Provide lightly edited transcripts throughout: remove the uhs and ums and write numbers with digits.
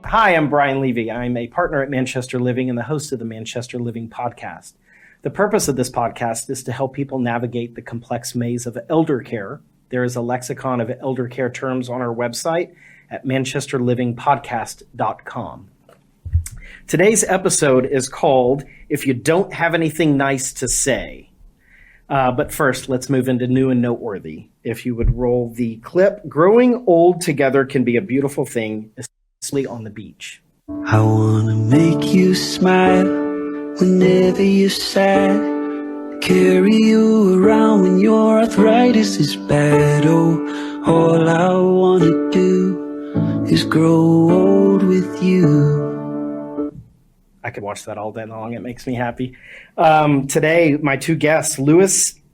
Hi, I'm Brian Levy. I'm a partner at Manchester Living and the host of the Manchester Living podcast. The purpose of this podcast is to help people navigate the complex maze of elder care. There is a lexicon of elder care terms on our website at manchesterlivingpodcast.com. Today's episode is called If You Don't Have Anything Nice to Say. But first, let's move into new and noteworthy. If you would roll the clip, growing old together can be a beautiful thing, especially on the beach. I wanna make you smile whenever you're sad. Carry you around when your arthritis is bad. Oh, all I wanna do is grow old with you. I could watch that all day long. It makes me happy. Today, my two guests,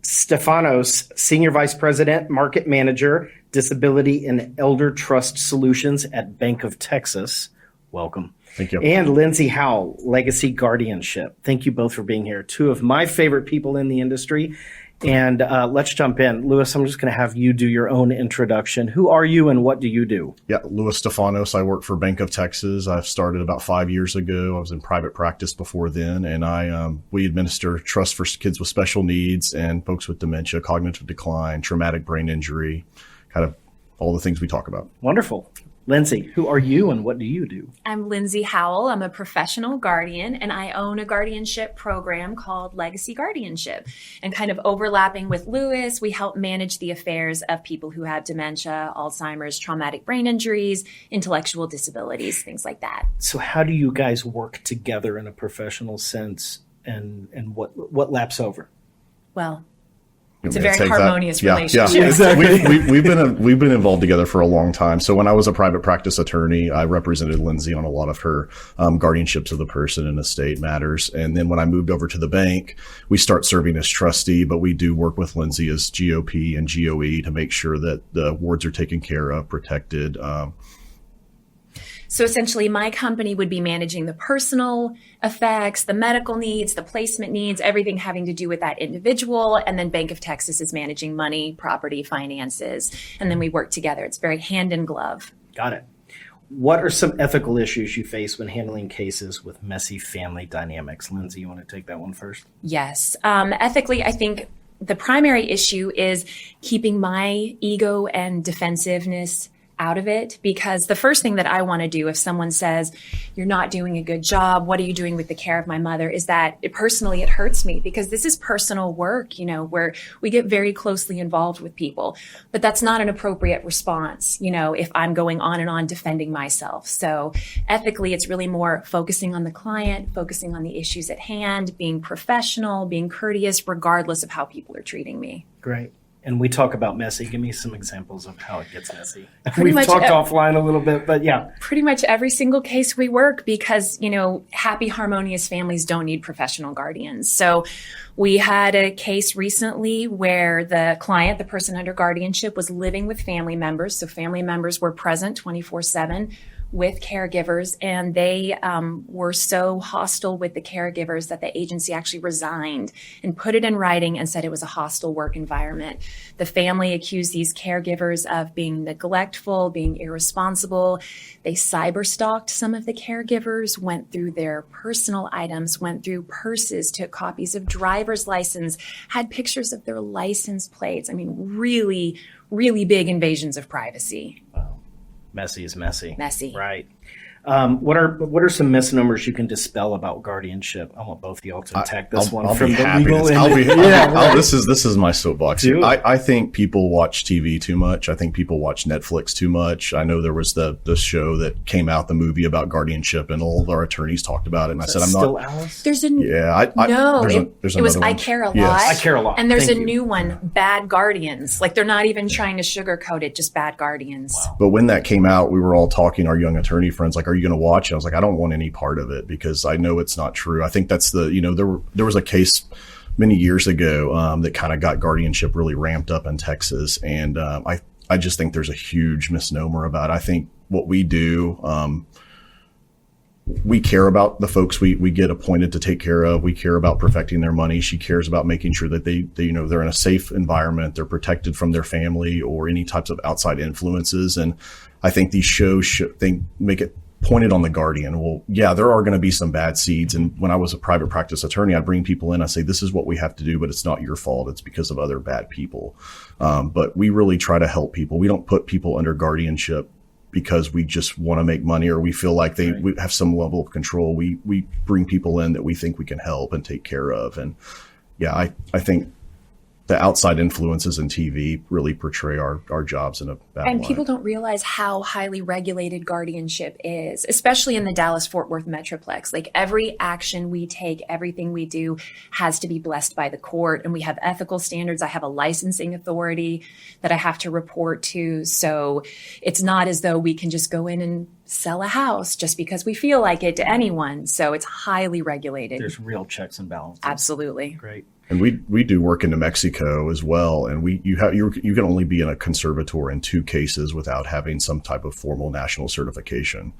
Stefanos, Senior Vice President, Market Manager, Disability and Elder Trust Solutions at Bank of Texas. Welcome. Thank you. And Lindsay Howell, Legacy Guardianship. Thank you both for being here. Two of my favorite people in the industry. And let's jump in. Louis, I'm just going to have you do your own introduction. Who are you and what do you do? Yeah, Louis Stefanos. I work for Bank of Texas. I started about 5 years ago. I was in private practice before then, and we administer trust for kids with special needs and folks with dementia, cognitive decline, traumatic brain injury, kind of all the things we talk about. Wonderful. Lindsay, who are you and what do you do? I'm Lindsay Howell. I'm a professional guardian, and I own a guardianship program called Legacy Guardianship. And kind of overlapping with Louis, we help manage the affairs of people who have dementia, Alzheimer's, traumatic brain injuries, intellectual disabilities, things like that. So how do you guys work together in a professional sense, and what laps over? Well, it's a very harmonious relationship. Yeah. Exactly. We've been involved together for a long time. So when I was a private practice attorney, I represented Lindsay on a lot of her guardianships of the person and estate matters. And then when I moved over to the bank, we start serving as trustee, but we do work with Lindsay as GOP and GOE to make sure that the wards are taken care of, protected. So essentially, my company would be managing the personal effects, the medical needs, the placement needs, everything having to do with that individual. And then Bank of Texas is managing money, property, finances. And then we work together. It's very hand in glove. Got it. What are some ethical issues you face when handling cases with messy family dynamics? Lindsay, you want to take that one first? Yes. Ethically, I think the primary issue is keeping my ego and defensiveness out of it, because the first thing that I want to do if someone says you're not doing a good job, what are you doing with the care of my mother, is that it hurts me, because this is personal work, where we get very closely involved with people, but that's not an appropriate response, if I'm going on and on defending myself. So ethically, it's really more focusing on the client, focusing on the issues at hand, being professional, being courteous, regardless of how people are treating me. Great. And we talk about messy. Give me some examples of how it gets messy. We've talked offline a little bit, but yeah. Pretty much every single case we work, because, happy, harmonious families don't need professional guardians. So we had a case recently where the client, the person under guardianship, was living with family members. So family members were present 24/7 with caregivers, and they were so hostile with the caregivers that the agency actually resigned and put it in writing and said it was a hostile work environment. The family accused these caregivers of being neglectful, being irresponsible. They cyber-stalked some of the caregivers, went through their personal items, went through purses, took copies of driver's license, had pictures of their license plates. I mean, really, really big invasions of privacy. Wow. Messy is messy. Messy. Right. What are some misnomers you can dispel about guardianship? I want both of y'all to attack this one from the legal end. This is my soapbox. I think people watch TV too much. I think people watch Netflix too much. I know there was the show that came out, the movie about guardianship, and all of our attorneys talked about it. And I said, I'm not. Still Alice? There's a there's it was one. I Care a Lot. Yes. I Care a Lot. And there's Thank a you. new one, Bad Guardians. Like, they're not even trying to sugarcoat it, just Bad Guardians. Wow. But when that came out, we were all talking, our young attorney friends, like, are you going to watch it? I was like, I don't want any part of it, because I know it's not true. I think that's there was a case many years ago that kind of got guardianship really ramped up in Texas. And I just think there's a huge misnomer about it. I think what we do, we care about the folks we get appointed to take care of. We care about perfecting their money. She cares about making sure that they they're in a safe environment. They're protected from their family or any types of outside influences. And I think these shows make it pointed on the guardian. Well, yeah, there are going to be some bad seeds. And when I was a private practice attorney, I'd bring people in. I say, this is what we have to do, but it's not your fault. It's because of other bad people. But we really try to help people. We don't put people under guardianship because we just want to make money or we feel like we have some level of control. We bring people in that we think we can help and take care of. And yeah, I think the outside influences in TV really portray our jobs in a bad And light. people don't realize how highly regulated guardianship is, especially in the Dallas-Fort Worth Metroplex. Like every action we take, everything we do has to be blessed by the court. And we have ethical standards. I have a licensing authority that I have to report to. So it's not as though we can just go in and sell a house just because we feel like it to anyone. So it's highly regulated. There's real checks and balances. Absolutely. Great. And we do work in New Mexico as well. And you can only be in a conservator in 2 cases without having some type of formal national certification.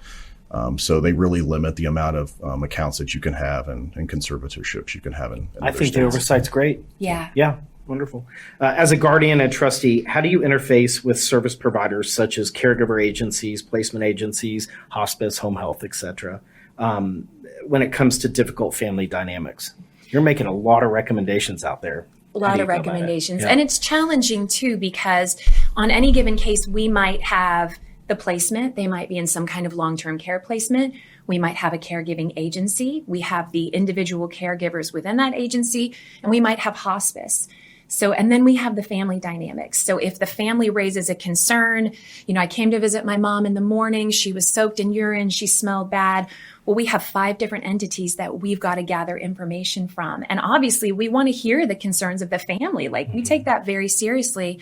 So they really limit the amount of accounts that you can have and conservatorships you can have in I other think the states. oversight's great. Yeah. Yeah, wonderful. As a guardian and trustee, how do you interface with service providers such as caregiver agencies, placement agencies, hospice, home health, etc., when it comes to difficult family dynamics? You're making a lot of recommendations out there. A lot of recommendations. And it's challenging too, because on any given case, we might have the placement. They might be in some kind of long-term care placement. We might have a caregiving agency. We have the individual caregivers within that agency, and we might have hospice. So, and then we have the family dynamics. So if the family raises a concern, I came to visit my mom in the morning. She was soaked in urine. She smelled bad. Well, we have 5 different entities that we've got to gather information from. And obviously we want to hear the concerns of the family. Like we take that very seriously,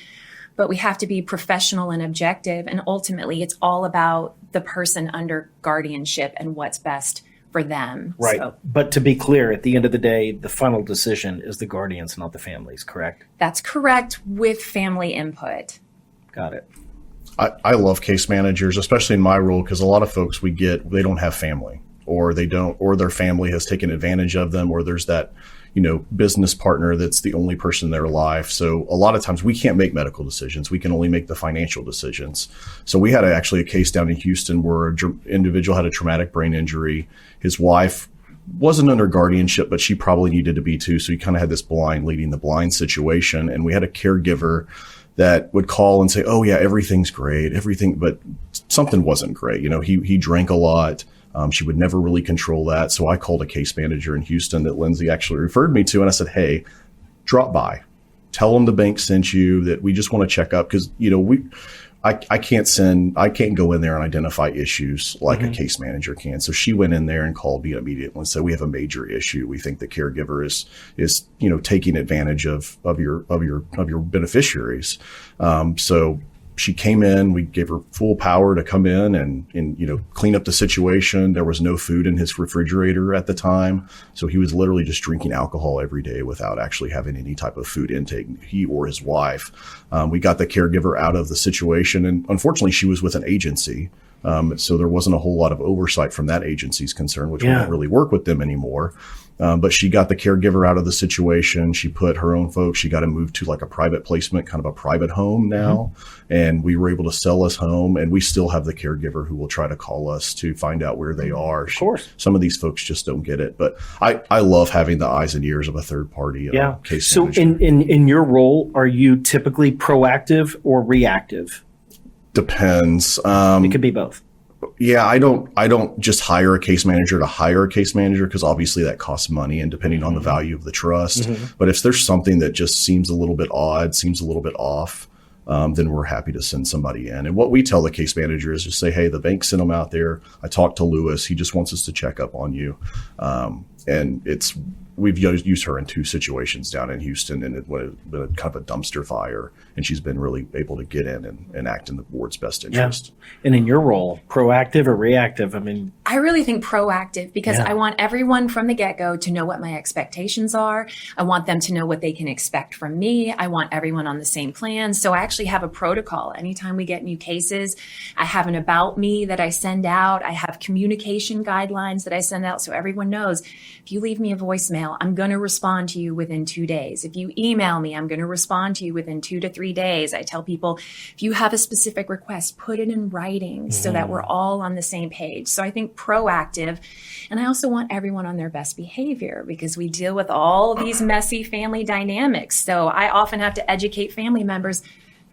but we have to be professional and objective. And ultimately it's all about the person under guardianship and what's best for them. Right. So, but to be clear, at the end of the day, the final decision is the guardians, not the families, correct? that's correct, with family input. Got it. I love case managers, especially in my role, because a lot of folks they don't have family, or their family has taken advantage of them, or there's that, business partner that's the only person in their life. So a lot of times we can't make medical decisions. We can only make the financial decisions. So we had actually a case down in Houston where an individual had a traumatic brain injury. His wife wasn't under guardianship, but she probably needed to be too. So he kind of had this leading the blind situation. And we had a caregiver that would call and say, oh yeah, everything's great, but something wasn't great. He drank a lot. She would never really control that. So I called a case manager in Houston that Lindsay actually referred me to. And I said, hey, drop by, tell them the bank sent you, that we just want to check up. Cause I can't go in there and identify issues like a case manager can. So she went in there and called me immediately and said, we have a major issue. We think the caregiver is taking advantage of your beneficiaries. So she came in, we gave her full power to come in and clean up the situation. There was no food in his refrigerator at the time. So he was literally just drinking alcohol every day without actually having any type of food intake, he or his wife. We got the caregiver out of the situation, and unfortunately she was with an agency. So there wasn't a whole lot of oversight from that agency's concern, which we don't really work with them anymore. But she got the caregiver out of the situation. She put her own folks. She got to move to like a private placement, kind of a private home now. And we were able to sell us home. And we still have the caregiver who will try to call us to find out where they are. Of course. Some of these folks just don't get it. But I love having the eyes and ears of a third party case manager. So in your role, are you typically proactive or reactive? Depends. It could be both. Yeah, I don't just hire a case manager to hire a case manager, because obviously that costs money and depending on the value of the trust. But if there's something that just seems a little bit odd, seems a little bit off, then we're happy to send somebody in. And what we tell the case manager is just say, hey, the bank sent them out there. I talked to Lewis. He just wants us to check up on you. And we've used her in 2 situations down in Houston, and it was kind of a dumpster fire, and she's been really able to get in and act in the board's best interest. Yeah. And in your role, proactive or reactive? I really think proactive, because I want everyone from the get-go to know what my expectations are. I want them to know what they can expect from me. I want everyone on the same plan. So I actually have a protocol. Anytime we get new cases, I have an about me that I send out. I have communication guidelines that I send out so everyone knows, if you leave me a voicemail, email, I'm going to respond to you within 2 days. If you email me, I'm going to respond to you within 2 to 3 days. I tell people, if you have a specific request, put it in writing so that we're all on the same page. So I think proactive. And I also want everyone on their best behavior because we deal with all these messy family dynamics. So I often have to educate family members,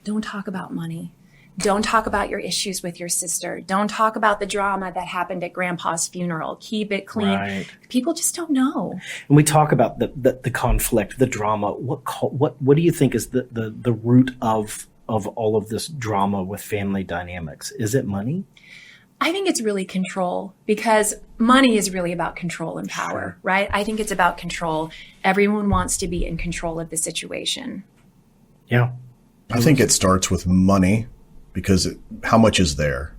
don't talk about money. Don't talk about your issues with your sister. Don't talk about the drama that happened at grandpa's funeral. Keep it clean. Right. People just don't know. And we talk about the conflict, the drama. What do you think is the root of all of this drama with family dynamics? Is it money? I think it's really control because money is really about control and power, right? I think it's about control. Everyone wants to be in control of the situation. Yeah. I think it starts with money because how much is there?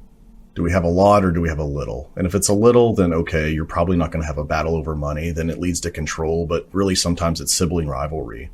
Do we have a lot or do we have a little? And if it's a little, then okay, you're probably not going to have a battle over money. Then it leads to control, but really sometimes it's sibling rivalry.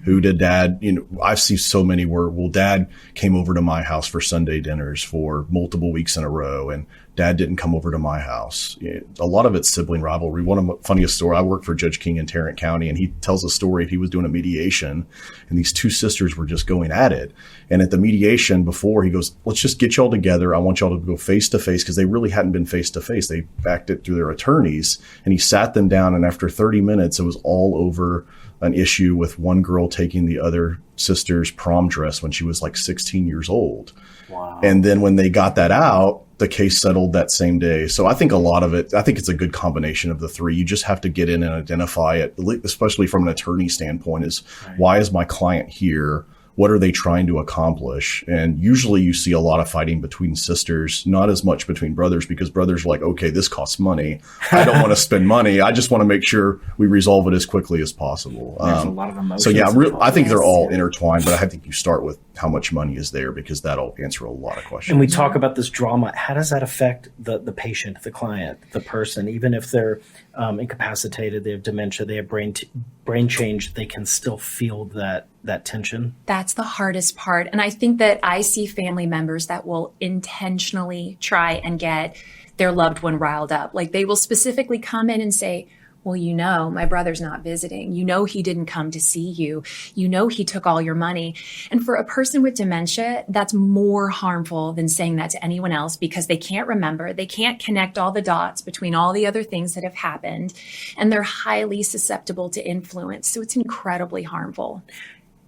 Who did dad, I see so many where, well, dad came over to my house for Sunday dinners for multiple weeks in a row and dad didn't come over to my house. A lot of it's sibling rivalry. One of the funniest story, I worked for Judge King in Tarrant County and he tells a story. He was doing a mediation and these two sisters were just going at it. And at the mediation before he goes, let's just get y'all together. I want y'all to go face to face because they really hadn't been face to face. They backed it through their attorneys and he sat them down. And after 30 minutes, it was all over an issue with one girl taking the other sister's prom dress when she was like 16 years old. Wow. And then when they got that out, the case settled that same day. So I think a lot of it, I think it's a good combination of the three. You just have to get in and identify it, especially from an attorney standpoint, is why is my client here? What are they trying to accomplish? And usually you see a lot of fighting between sisters, not as much between brothers, because brothers are like, okay, this costs money. I don't want to spend money. I just want to make sure we resolve it as quickly as possible. There's a lot of emotions. So yeah, I think they're all intertwined, but I think you start with how much money is there because that'll answer a lot of questions. And we talk about this drama. How does that affect the patient, the client, the person? Even if they're incapacitated, they have dementia, they have brain change, they can still feel that tension. That's the hardest part. And I think that I see family members that will intentionally try and get their loved one riled up. Like they will specifically come in and say, well, my brother's not visiting. He didn't come to see you. He took all your money. And for a person with dementia, that's more harmful than saying that to anyone else because they can't remember. They can't connect all the dots between all the other things that have happened. And they're highly susceptible to influence. So it's incredibly harmful.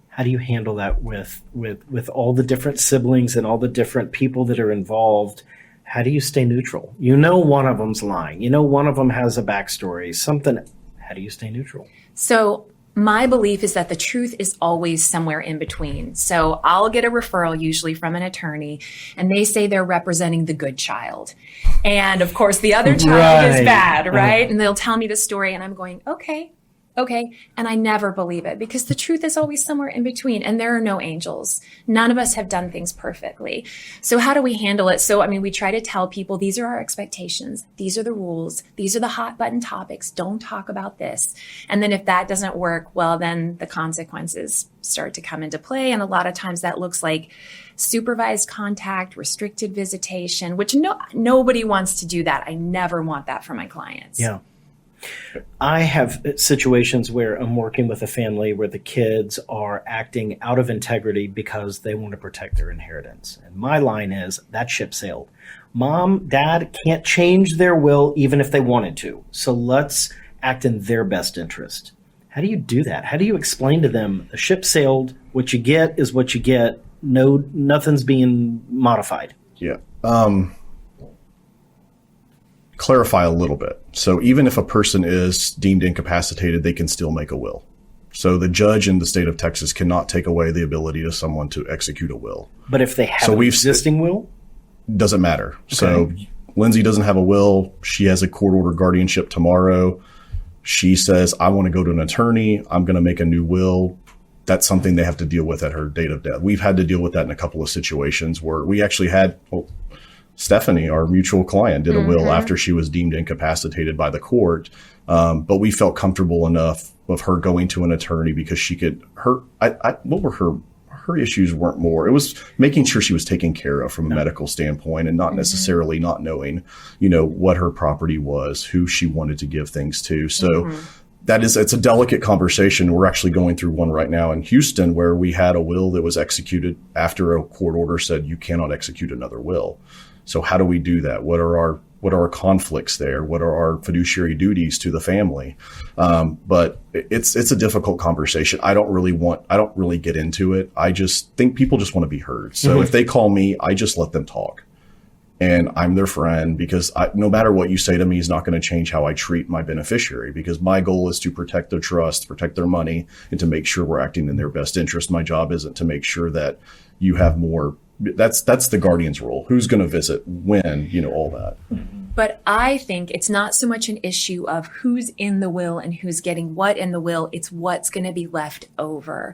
How do you handle that with all the different siblings and all the different people that are involved? How do you stay neutral? One of them's lying. One of them has a backstory, something. How do you stay neutral? So my belief is that the truth is always somewhere in between. So I'll get a referral usually from an attorney and they say they're representing the good child. And of course the other child is bad, right? And they'll tell me the story and I'm going, okay. And I never believe it because the truth is always somewhere in between and there are no angels. None of us have done things perfectly. So how do we handle it? So, we try to tell people these are our expectations. These are the rules. These are the hot button topics. Don't talk about this. And then if that doesn't work, well, then the consequences start to come into play. And a lot of times that looks like supervised contact, restricted visitation, which nobody wants to do that. I never want that for my clients. Yeah. I have situations where I'm working with a family where the kids are acting out of integrity because they want to protect their inheritance. And my line is, that ship sailed. Mom, dad can't change their will even if they wanted to. So let's act in their best interest. How do you do that? How do you explain to them, the ship sailed, what you get is what you get. No, nothing's being modified. Yeah. Clarify a little bit. So even if a person is deemed incapacitated, they can still make a will. So the judge in the state of Texas cannot take away the ability to someone to execute a will. But if they have an existing will? Doesn't matter. Okay. So Lindsay doesn't have a will. She has a court order guardianship tomorrow. She says, I want to go to an attorney. I'm going to make a new will. That's something they have to deal with at her date of death. We've had to deal with that in a couple of situations where we actually had Stephanie, our mutual client, did a will after she was deemed incapacitated by the court. But we felt comfortable enough of her going to an attorney because she could, what were her issues weren't more. It was making sure she was taken care of from a medical standpoint and not necessarily not knowing, what her property was, who she wanted to give things to. So it's a delicate conversation. We're actually going through one right now in Houston where we had a will that was executed after a court order said you cannot execute another will. So how do we do that? What are our conflicts there? What are our fiduciary duties to the family? But it's a difficult conversation. I don't really get into it. I just think people just want to be heard. So if they call me, I just let them talk. And I'm their friend because no matter what you say to me is not going to change how I treat my beneficiary, because my goal is to protect their trust, protect their money, and to make sure we're acting in their best interest. My job isn't to make sure that you have more. That's the guardian's role. Who's going to visit when, all that. But I think it's not so much an issue of who's in the will and who's getting what in the will. It's what's going to be left over.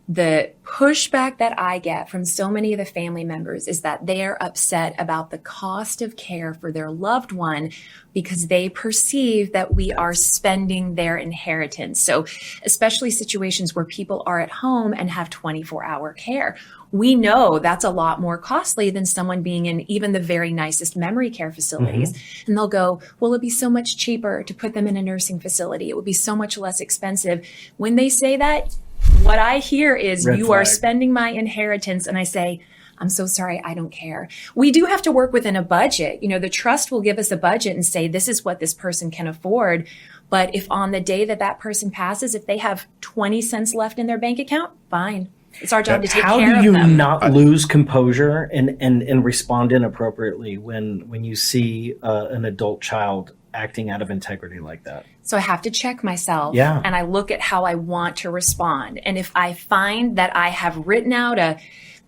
The pushback that I get from so many of the family members is that they are upset about the cost of care for their loved one because they perceive that we are spending their inheritance. So especially situations where people are at home and have 24-hour care. We know that's a lot more costly than someone being in even the very nicest memory care facilities. And they'll go, well, it'd be so much cheaper to put them in a nursing facility. It would be so much less expensive. When they say that, what I hear is Red you flag. are spending my inheritance. And I say, I'm so sorry, I don't care. We do have to work within a budget. The trust will give us a budget and say, this is what this person can afford. But if on the day that person passes, if they have 20 cents left in their bank account, fine. It's our job to take How care do of you them. not lose composure and respond inappropriately when you see an adult child acting out of integrity like that? So I have to check myself, Yeah. and I look at how I want to respond. And if I find that I have written out a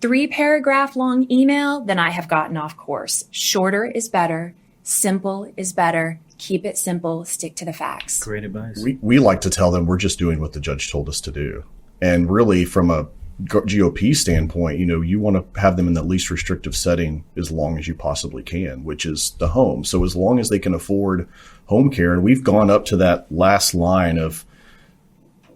3-paragraph long email, then I have gotten off course. Shorter is better. Simple is better. Keep it simple. Stick to the facts. Great advice. We like to tell them we're just doing what the judge told us to do. And really from a GOP standpoint, you want to have them in the least restrictive setting as long as you possibly can, which is the home. So as long as they can afford home care, and we've gone up to that last line of,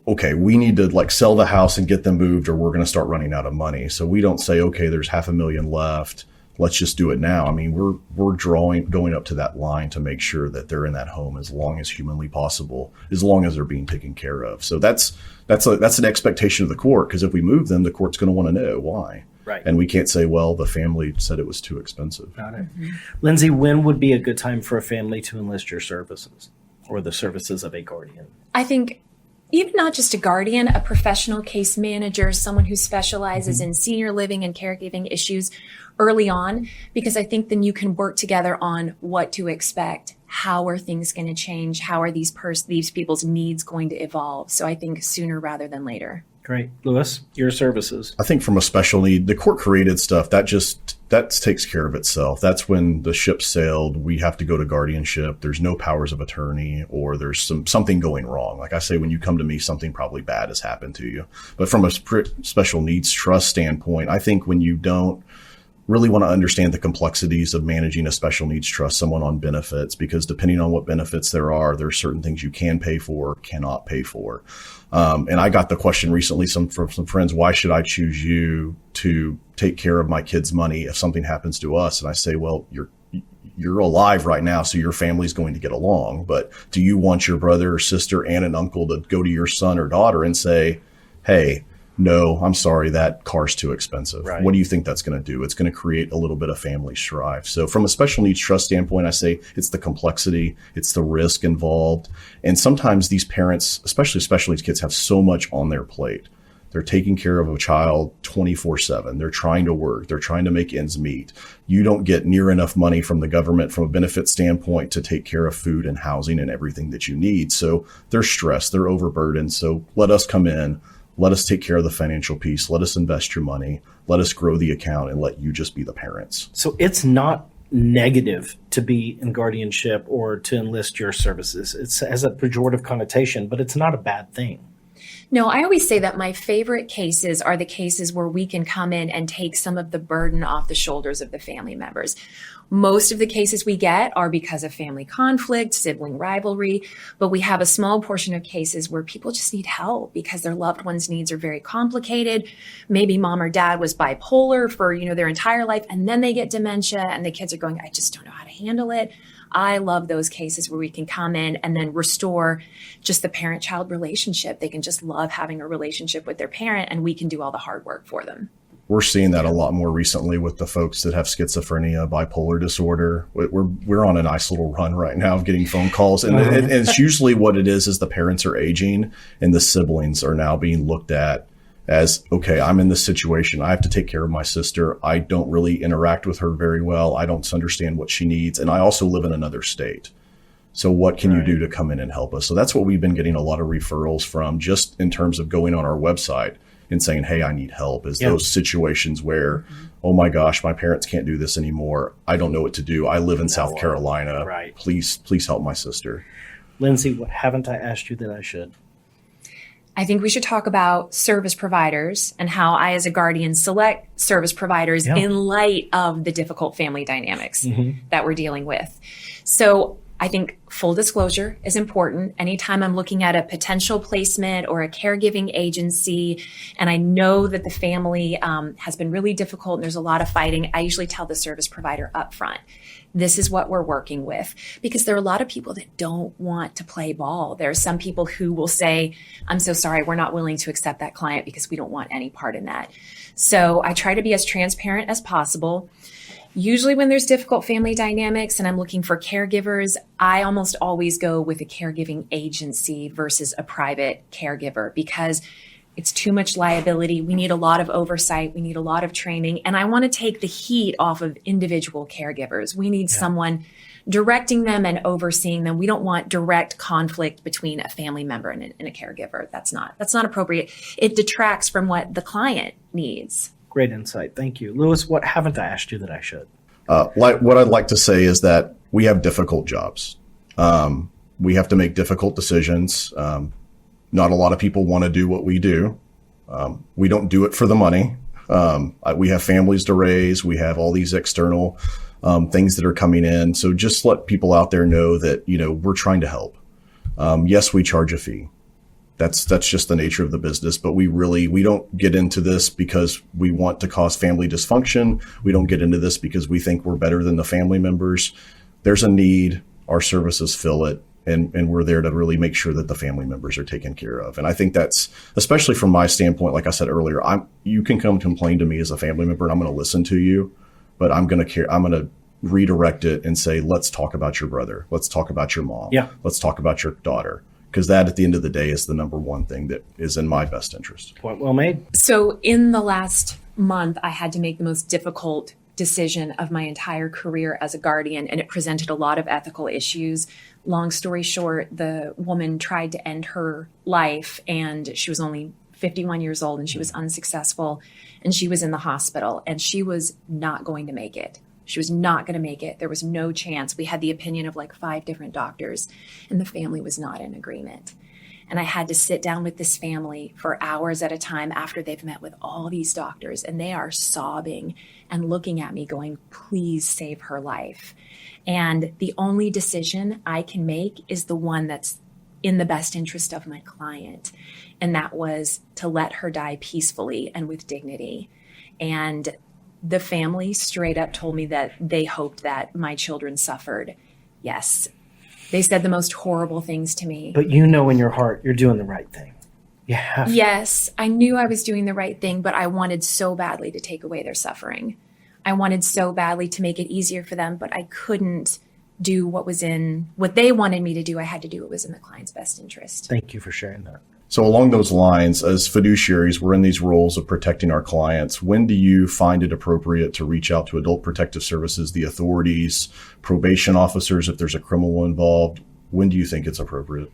okay, we need to sell the house and get them moved or we're going to start running out of money. So we don't say, okay, there's $500,000 left. Let's just do it now. I mean, we're going up to that line to make sure that they're in that home as long as humanly possible, as long as they're being taken care of. So that's an expectation of the court, because if we move them, the court's going to want to know why. Right. And we can't say, well, the family said it was too expensive. Got it. Lindsay, when would be a good time for a family to enlist your services or the services of a guardian? I think even not just a guardian, a professional case manager, someone who specializes in senior living and caregiving issues early on, because I think then you can work together on what to expect. How are things going to change? How are these people's needs going to evolve? So I think sooner rather than later. Great. Louis, your services. I think from a special need, the court created stuff that takes care of itself. That's when the ship sailed. We have to go to guardianship. There's no powers of attorney, or there's something going wrong. Like I say, when you come to me, something probably bad has happened to you. But from a special needs trust standpoint, I think when you don't really want to understand the complexities of managing a special needs trust, someone on benefits, because depending on what benefits there are certain things you can pay for, cannot pay for. And I got the question recently from some friends, why should I choose you to take care of my kids' money if something happens to us? And I say, well, you're alive right now, so your family's going to get along. But do you want your brother or sister and an uncle to go to your son or daughter and say, hey, no, I'm sorry, that car's too expensive. Right. What do you think that's going to do? It's going to create a little bit of family strife. So from a special needs trust standpoint, I say it's the complexity, it's the risk involved. And sometimes these parents, especially special needs kids, have so much on their plate. They're taking care of a child 24/7. They're trying to work. They're trying to make ends meet. You don't get near enough money from the government from a benefit standpoint to take care of food and housing and everything that you need. So they're stressed. They're overburdened. So let us come in. Let us take care of the financial piece. Let us invest your money. Let us grow the account and let you just be the parents. So it's not negative to be in guardianship or to enlist your services. It has a pejorative connotation, but it's not a bad thing. No, I always say that my favorite cases are the cases where we can come in and take some of the burden off the shoulders of the family members. Most of the cases we get are because of family conflict, sibling rivalry, but we have a small portion of cases where people just need help because their loved one's needs are very complicated. Maybe mom or dad was bipolar for, their entire life, and then they get dementia and the kids are going, I just don't know how to handle it. I love those cases where we can come in and then restore just the parent-child relationship. They can just love having a relationship with their parent, and we can do all the hard work for them. We're seeing that a lot more recently with the folks that have schizophrenia, bipolar disorder. We're on a nice little run right now of getting phone calls. And it's usually what it is the parents are aging and the siblings are now being looked at as, okay, I'm in this situation. I have to take care of my sister. I don't really interact with her very well. I don't understand what she needs. And I also live in another state. So what can you do to come in and help us? So that's what we've been getting a lot of referrals from, just in terms of going on our website and saying, hey, I need help, is those situations where, oh my gosh, my parents can't do this anymore. I don't know what to do. I live in South Carolina. Right. Please help my sister. Lindsay, what haven't I asked you that I should? I think we should talk about service providers and how I, as a guardian, select service providers in light of the difficult family dynamics that we're dealing with. So I think full disclosure is important. Anytime I'm looking at a potential placement or a caregiving agency, and I know that the family has been really difficult and there's a lot of fighting, I usually tell the service provider up front, this is what we're working with. Because there are a lot of people that don't want to play ball. There are some people who will say, I'm so sorry, we're not willing to accept that client because we don't want any part in that. So I try to be as transparent as possible. Usually when there's difficult family dynamics and I'm looking for caregivers, I almost always go with a caregiving agency versus a private caregiver because it's too much liability. We need a lot of oversight. We need a lot of training. And I want to take the heat off of individual caregivers. We need someone directing them and overseeing them. We don't want direct conflict between a family member and a caregiver. That's not appropriate. It detracts from what the client needs. Great insight. Thank you. Lewis, what haven't I asked you that I should? What I'd like to say is that we have difficult jobs. We have to make difficult decisions. Not a lot of people want to do what we do. We don't do it for the money. We have families to raise. We have all these external things that are coming in. So just let people out there know that, we're trying to help. Yes, we charge a fee. That's just the nature of the business. But we don't get into this because we want to cause family dysfunction. We don't get into this because we think we're better than the family members. There's a need. Our services fill it. And we're there to really make sure that the family members are taken care of. And I think that's, especially from my standpoint, like I said earlier, you can come complain to me as a family member and I'm going to listen to you, but I'm going to redirect it and say, let's talk about your brother. Let's talk about your mom. Yeah. Let's talk about your daughter. Because that, at the end of the day, is the number one thing that is in my best interest. Point well made. So in the last month, I had to make the most difficult decision of my entire career as a guardian, and it presented a lot of ethical issues. Long story short, the woman tried to end her life, and she was only 51 years old, and she was unsuccessful, and she was in the hospital, and she was not going to make it. She was not going to make it. There was no chance. We had the opinion of like 5 different doctors, and the family was not in agreement. And I had to sit down with this family for hours at a time after they've met with all these doctors, and they are sobbing and looking at me going, please save her life. And the only decision I can make is the one that's in the best interest of my client. And that was to let her die peacefully and with dignity. And the family straight up told me that they hoped that my children suffered. Yes. They said the most horrible things to me. But in your heart, you're doing the right thing. Yeah. Yes, I knew I was doing the right thing, but I wanted so badly to take away their suffering. I wanted so badly to make it easier for them, but I couldn't do what they wanted me to do. I had to do what was in the client's best interest. Thank you for sharing that. So along those lines, as fiduciaries, we're in these roles of protecting our clients. When do you find it appropriate to reach out to Adult Protective Services, the authorities, probation officers, if there's a criminal involved? When do you think it's appropriate?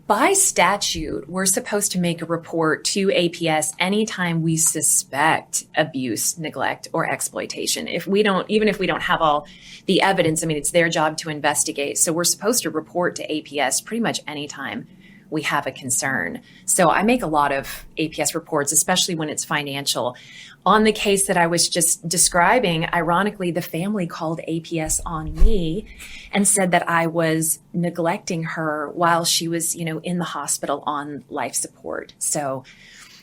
By statute, we're supposed to make a report to APS anytime we suspect abuse, neglect, or exploitation. Even if we don't have all the evidence, it's their job to investigate. So we're supposed to report to APS pretty much anytime we have a concern. So I make a lot of APS reports, especially when it's financial. On the case that I was just describing, ironically, the family called APS on me and said that I was neglecting her while she was, in the hospital on life support. So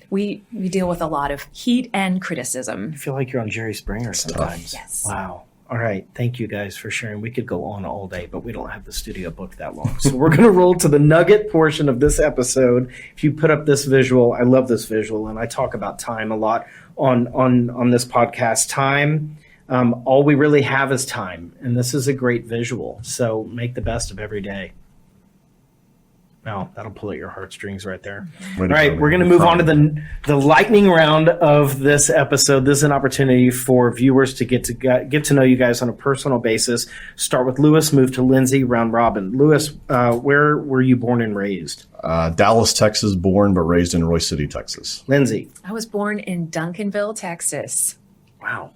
we deal with a lot of heat and criticism. I feel like you're on Jerry Springer sometimes. Yes. Wow. All right. Thank you guys for sharing. We could go on all day, but we don't have the studio booked that long. So we're going to roll to the nugget portion of this episode. If you put up this visual, I love this visual, and I talk about time a lot on this podcast. Time, all we really have is time, and this is a great visual. So make the best of every day. Wow, that'll pull at your heartstrings right there. All right, we're going to move on to the lightning round of this episode. This is an opportunity for viewers to get to know you guys on a personal basis. Start with Lewis, move to Lindsay, round robin. Lewis, where were you born and raised? Dallas, Texas, born but raised in Royce City, Texas. Lindsay. I was born in Duncanville, Texas. Wow.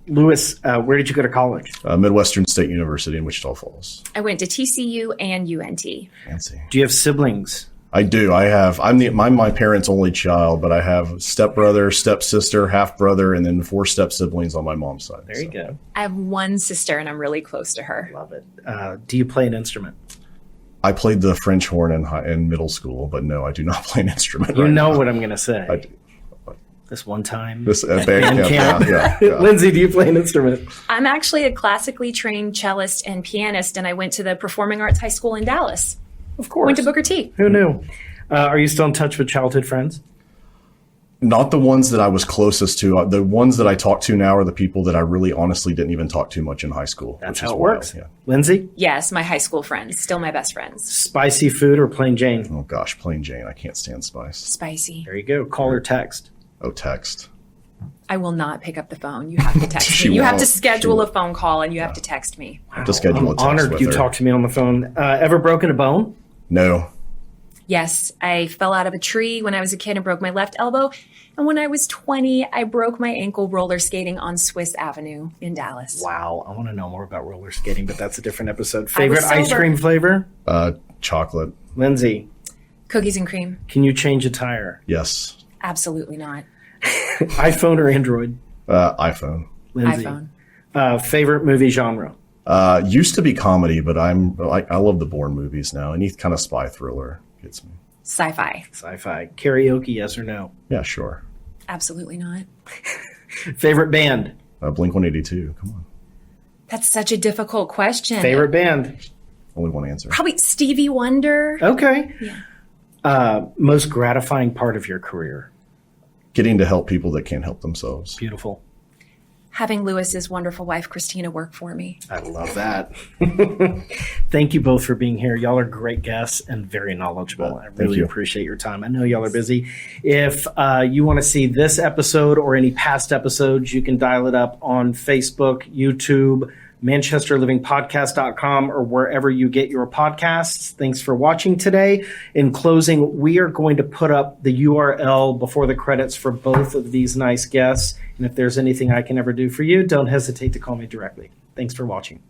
Lewis, where did you go to college? Midwestern State University in Wichita Falls. I went to TCU and UNT. Fancy. Do you have siblings? I do. I'm my parents' only child, but I have stepbrother, stepsister, half brother, and then 4 step siblings on my mom's side. There you go. I have one sister, and I'm really close to her. Love it. Do you play an instrument? I played the French horn in middle school, but no, I do not play an instrument. You right know now. what I'm going to say. I do. This one time. This band camp. Yeah. Lindsay, do you play an instrument? I'm actually a classically trained cellist and pianist, and I went to the Performing Arts High School in Dallas. Of course. Went to Booker T. Who knew? Are you still in touch with childhood friends? Not the ones that I was closest to. The ones that I talk to now are the people that I really honestly didn't even talk to much in high school. That's which how is it works. wild. Yeah. Lindsay? Yes, my high school friends, still my best friends. Spicy food or plain Jane? Oh gosh, plain Jane. I can't stand spice. Spicy. There you go. Call or text? Oh, text. I will not pick up the phone. You have to text She me. You have won't. to schedule She a phone call, and you have to text me. I have to schedule a text Honored with you her. talked to me on the phone. Ever broken a bone? No. Yes, I fell out of a tree when I was a kid and broke my left elbow. And when I was 20, I broke my ankle roller skating on Swiss Avenue in Dallas. Wow. I want to know more about roller skating, but that's a different episode. I was Favorite ice sober. cream flavor? Chocolate. Lindsay, Cookies and cream? can you change a tire? Yes. Absolutely not. iPhone or Android? iPhone. Lindsay. iPhone. Favorite movie genre? Used to be comedy, but I love the Bourne movies now. Any kind of spy thriller gets me. Sci-fi? Sci-fi. Karaoke, yes or no? Yeah, sure. Absolutely not. Favorite band? Blink-182. Come on. That's such a difficult question. Favorite band? Only one answer. Probably Stevie Wonder. Okay. Yeah. Most gratifying part of your career? Getting to help people that can't help themselves. Beautiful. Having Lewis's wonderful wife, Christina, work for me. I love that. Thank you both for being here. Y'all are great guests and very knowledgeable. I really you. appreciate your time. I know y'all are busy. If you want to see this episode or any past episodes, you can dial it up on Facebook, YouTube, manchesterlivingpodcast.com, or wherever you get your podcasts. Thanks for watching today. In closing, we are going to put up the URL before the credits for both of these nice guests. And if there's anything I can ever do for you, don't hesitate to call me directly. Thanks for watching.